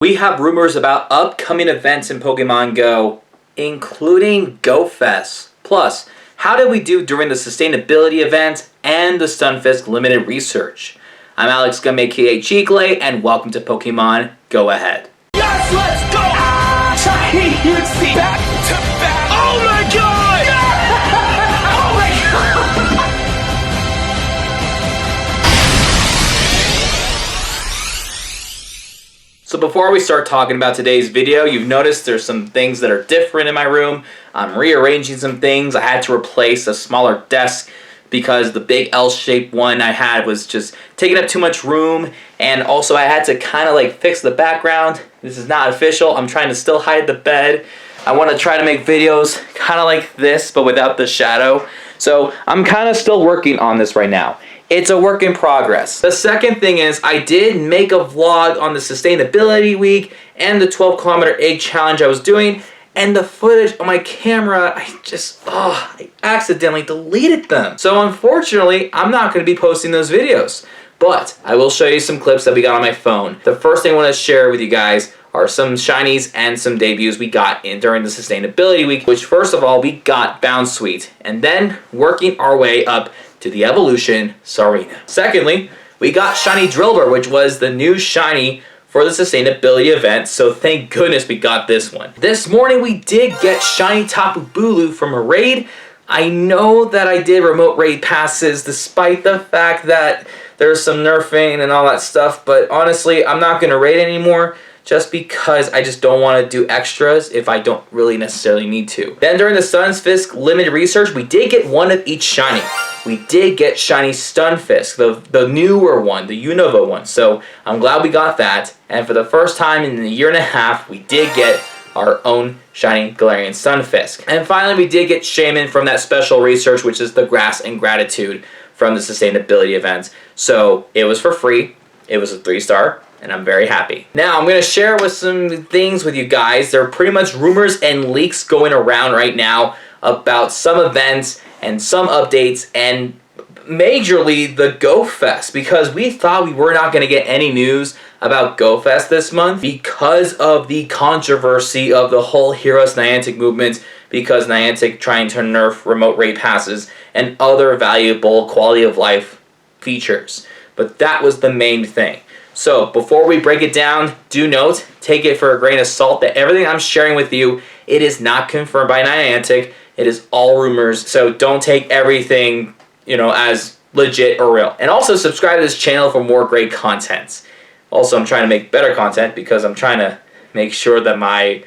We have rumors about upcoming events in Pokemon Go, including GoFest. Plus, how did we do during the sustainability event and the Stunfisk Limited Research? I'm Alex Gum, aka Cheeklay, and welcome to Pokemon Go Ahead. Yes, let's go! Shiny Uxie! Back to back! Oh my god! Oh my god! So before we start talking about today's video, you've noticed there's some things that are different in my room. I'm rearranging some things. I had to replace a smaller desk because the big L-shaped one I had was just taking up too much room, and also I had to kind of like fix the background. This is not official. I'm trying to still hide the bed. I want to try to make videos kind of like this but without the shadow. So I'm kind of still working on this right now. It's a work in progress. The second thing is I did make a vlog on the sustainability week and the 12-kilometer egg challenge I was doing, and the footage on my camera, I accidentally deleted them. So unfortunately, I'm not going to be posting those videos, but I will show you some clips that we got on my phone. The first thing I want to share with you guys are some shinies and some debuts we got in during the sustainability week, which first of all, we got Bounsweet, and then working our way up to the evolution Sarina. Secondly, we got Shiny Drillbur, which was the new shiny for the sustainability event, so thank goodness we got this one. This morning we did get Shiny Tapu Bulu from a raid. I know that I did remote raid passes despite the fact that there's some nerfing and all that stuff, but honestly, I'm not going to raid anymore just because I just don't want to do extras if I don't really necessarily need to. Then during the Stunfisk Limited Research, we did get one of each shiny. We did get Shiny Stunfisk, the newer one, the Unova one. So I'm glad we got that. And for the first time in a year and a half, we did get our own Shiny Galarian Stunfisk. And finally, we did get Shaman from that special research, which is the Grass and Gratitude from the sustainability events. So it was for free. It was a 3-star. And I'm very happy. Now I'm going to share with some things with you guys. There are pretty much rumors and leaks going around right now about some events and some updates, and majorly the GoFest, because we thought we were not going to get any news about GoFest this month because of the controversy of the whole Heroes Niantic movement, because Niantic trying to nerf remote raid passes and other valuable quality of life features. But that was the main thing. So before we break it down, do note, take it for a grain of salt that everything I'm sharing with you, it is not confirmed by Niantic. It is all rumors, so don't take everything, as legit or real. And also subscribe to this channel for more great content. Also, I'm trying to make better content because I'm trying to make sure that my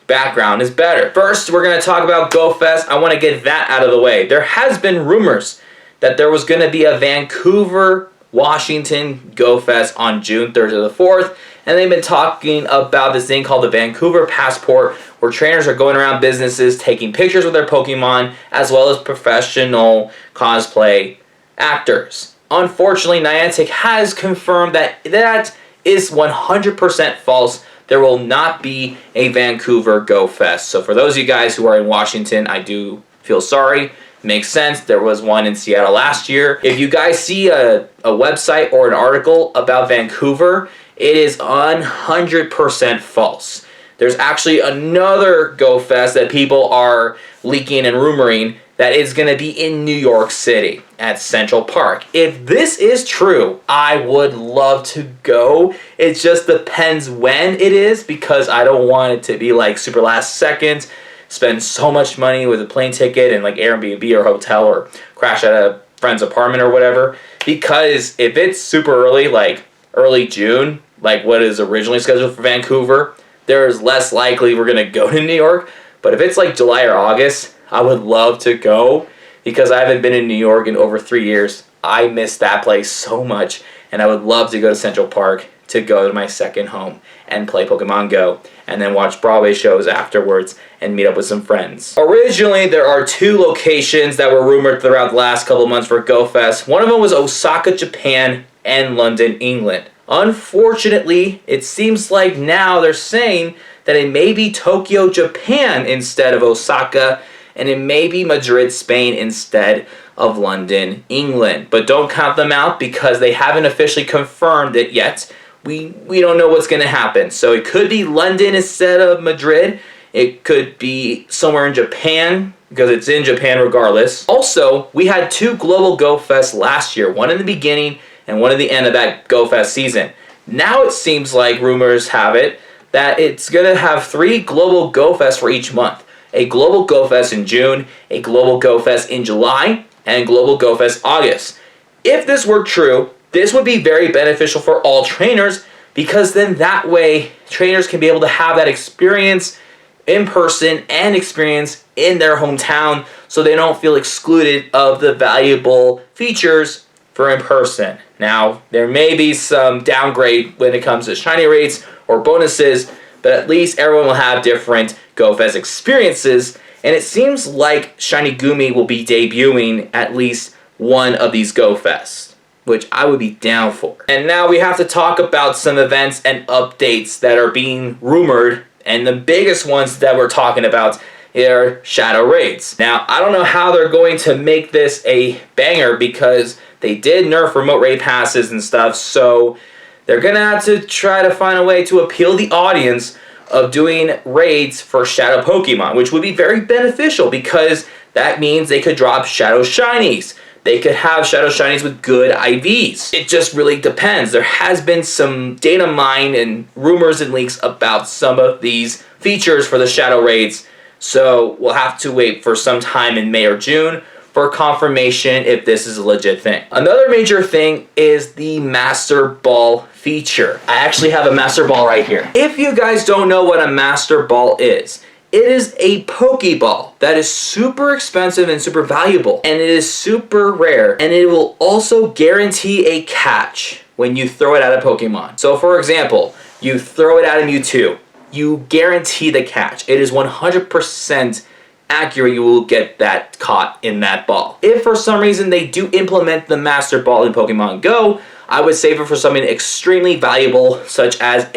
background is better. First, we're going to talk about GoFest. I want to get that out of the way. There has been rumors that there was going to be a Vancouver, Washington GoFest on June 3rd to the 4th, and they've been talking about this thing called the Vancouver Passport, where trainers are going around businesses taking pictures with their Pokemon, as well as professional cosplay actors. Unfortunately, Niantic has confirmed that that is 100% false. There will not be a Vancouver GoFest. So for those of you guys who are in Washington, I do feel sorry. Makes sense. There was one in Seattle last year. If you guys see a website or an article about Vancouver, it is 100% false. There's actually another GoFest that people are leaking and rumoring that is going to be in New York City at Central Park. If this is true, I would love to go. It just depends when it is, because I don't want it to be like super last second, spend so much money with a plane ticket and like Airbnb or hotel, or crash at a friend's apartment or whatever. Because if it's super early, like early June, like what is originally scheduled for Vancouver, there is less likely we're going to go to New York. But if it's like July or August, I would love to go, because I haven't been in New York in over 3 years. I miss that place so much, and I would love to go to Central Park to go to my second home and play Pokemon Go, and then watch Broadway shows afterwards and meet up with some friends. Originally, there are 2 locations that were rumored throughout the last couple of months for GoFest. One of them was Osaka, Japan, and London, England. Unfortunately, it seems like now they're saying that it may be Tokyo, Japan instead of Osaka, and it may be Madrid, Spain instead of London, England. But don't count them out because they haven't officially confirmed it yet. we don't know what's going to happen. So it could be London instead of Madrid. It could be somewhere in Japan, because it's in Japan regardless. Also, we had 2 Global Go Fest last year, one in the beginning and one in the end of that Go Fest season. Now it seems like rumors have it that it's going to have 3 Global Go Fest for each month. A Global Go Fest in June, a Global Go Fest in July, and Global Go Fest August. If this were true, this would be very beneficial for all trainers, because then that way trainers can be able to have that experience in person and experience in their hometown, so they don't feel excluded of the valuable features for in person. Now, there may be some downgrade when it comes to shiny rates or bonuses, but at least everyone will have different GoFest experiences, and it seems like Shiny Gumi will be debuting at least one of these GoFests, which I would be down for. And now we have to talk about some events and updates that are being rumored, and the biggest ones that we're talking about are Shadow Raids. Now, I don't know how they're going to make this a banger, because they did nerf remote raid passes and stuff, so they're going to have to try to find a way to appeal the audience of doing raids for Shadow Pokemon, which would be very beneficial, because that means they could drop Shadow Shinies. They could have Shadow Shinies with good IVs. It just really depends. There has been some data mine and rumors and leaks about some of these features for the Shadow Raids, so we'll have to wait for some time in May or June for confirmation if this is a legit thing. Another major thing is the Master Ball feature. I actually have a Master Ball right here. If you guys don't know what a Master Ball is, it is a Pokeball that is super expensive and super valuable, and it is super rare, and it will also guarantee a catch when you throw it at a Pokemon. So for example, you throw it at a Mewtwo, you guarantee the catch. It is 100% accurate you will get that caught in that ball. If for some reason they do implement the Master Ball in Pokemon Go, I would save it for something extremely valuable, such as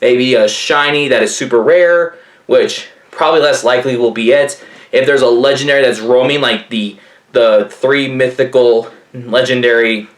maybe a shiny that is super rare, which probably less likely will be it. If there's a legendary that's roaming, like the 3 mythical legendary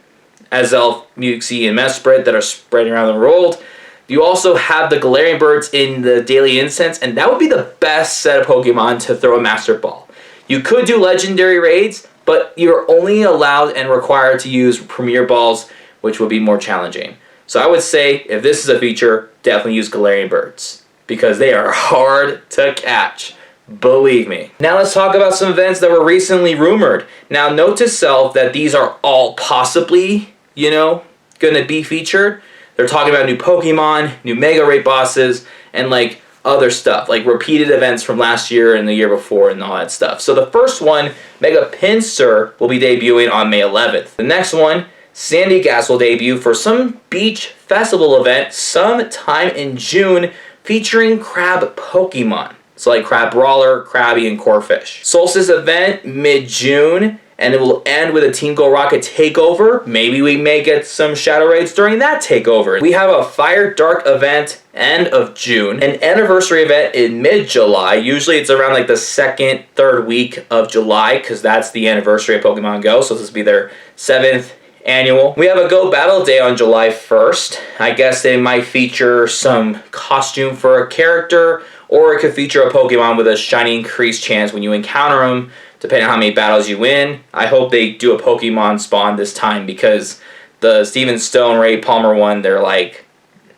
Azelf, Muxie, and Mesprit that are spreading around the world. You also have the Galarian Birds in the Daily Incense, and that would be the best set of Pokemon to throw a Master Ball. You could do legendary raids, but you're only allowed and required to use Premier Balls, which would be more challenging. So I would say, if this is a feature, definitely use Galarian Birds, because they are hard to catch. Believe me. Now let's talk about some events that were recently rumored. Now note to self that these are all possibly, going to be featured. They're talking about new Pokemon, new Mega Raid bosses, and like other stuff, like repeated events from last year and the year before and all that stuff. So the first one, Mega Pinsir, will be debuting on May 11th. The next one, Sandy Gas, will debut for some beach festival event sometime in June, featuring crab Pokemon. So like Crab Brawler, Krabby, and Corphish. Solstice event, mid-June, and it will end with a Team Go Rocket takeover. Maybe we may get some Shadow Raids during that takeover. We have a Fire Dark event end of June, an anniversary event in mid-July. Usually it's around like the 2nd, 3rd week of July, because that's the anniversary of Pokemon Go, so this will be their 7th annual. We have a Go Battle Day on July 1st. I guess they might feature some costume for a character, or it could feature a Pokemon with a shiny increased chance when you encounter them, depending on how many battles you win. I hope they do a Pokemon spawn this time, because the Steven Stone, Ray Palmer one, they're like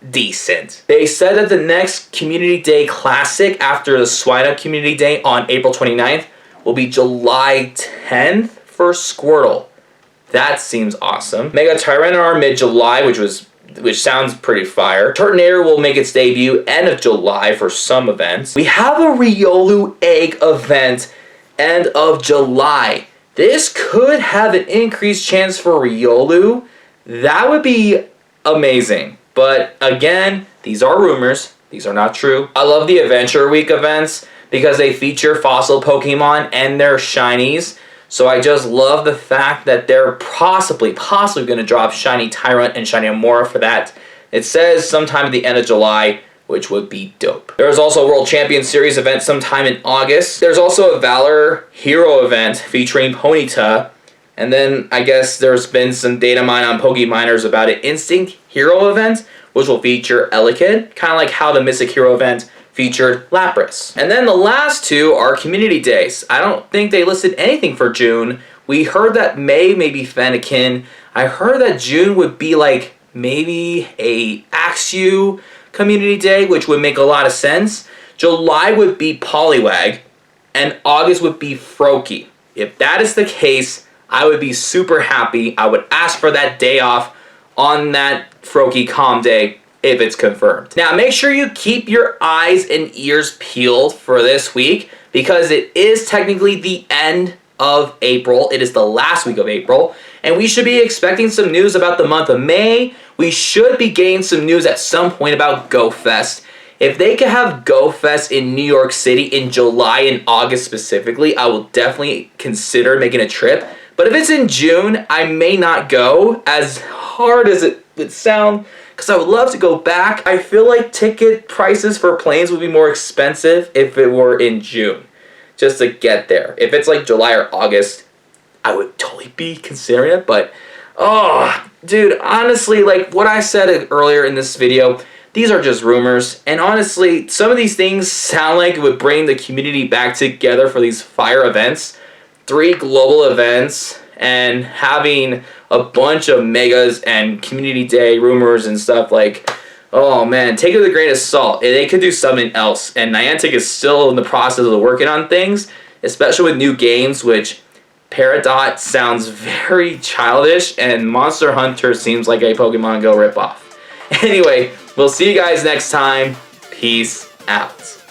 decent. They said that the next Community Day Classic after the Swineup Community Day on April 29th will be July 10th for Squirtle. That seems awesome. Mega Tyranitar mid-July, which sounds pretty fire. Turtonator will make its debut end of July for some events. We have a Riolu Egg event end of July. This could have an increased chance for Riolu. That would be amazing. But again, these are rumors. These are not true. I love the Adventure Week events because they feature fossil Pokemon and their shinies. So I just love the fact that they're possibly going to drop Shiny Tyrant and Shiny Amora for that. It says sometime at the end of July, which would be dope. There's also a World Champion Series event sometime in August. There's also a Valor Hero event featuring Ponyta. And then I guess there's been some data mine on Pokeminers about an Instinct Hero event, which will feature Elekid, kind of like how the Mystic Hero event featured Lapras. And then the last two are community days. I don't think they listed anything for June. We heard that May may be Fennekin. I heard that June would be like maybe a Axew community day, which would make a lot of sense. July would be Poliwag, and August would be Froakie. If that is the case, I would be super happy. I would ask for that day off on that Froakie Calm Day if it's confirmed. Now, make sure you keep your eyes and ears peeled for this week because it is technically the end of April. It is the last week of April, and we should be expecting some news about the month of May. We should be getting some news at some point about GoFest. If they could have GoFest in New York City in July and August specifically, I will definitely consider making a trip. But if it's in June, I may not go, as hard as it would sound, because I would love to go back. I feel like ticket prices for planes would be more expensive if it were in June, just to get there. If it's like July or August, I would totally be considering it, but, oh, dude, honestly, like what I said earlier in this video, these are just rumors, and honestly, some of these things sound like it would bring the community back together for these fire events. 3 global events, and having a bunch of megas and community day rumors and stuff like, oh man, take it with a grain of salt. They could do something else, and Niantic is still in the process of working on things, especially with new games, which Peridot sounds very childish, and Monster Hunter seems like a Pokemon Go ripoff. Anyway, we'll see you guys next time. Peace out.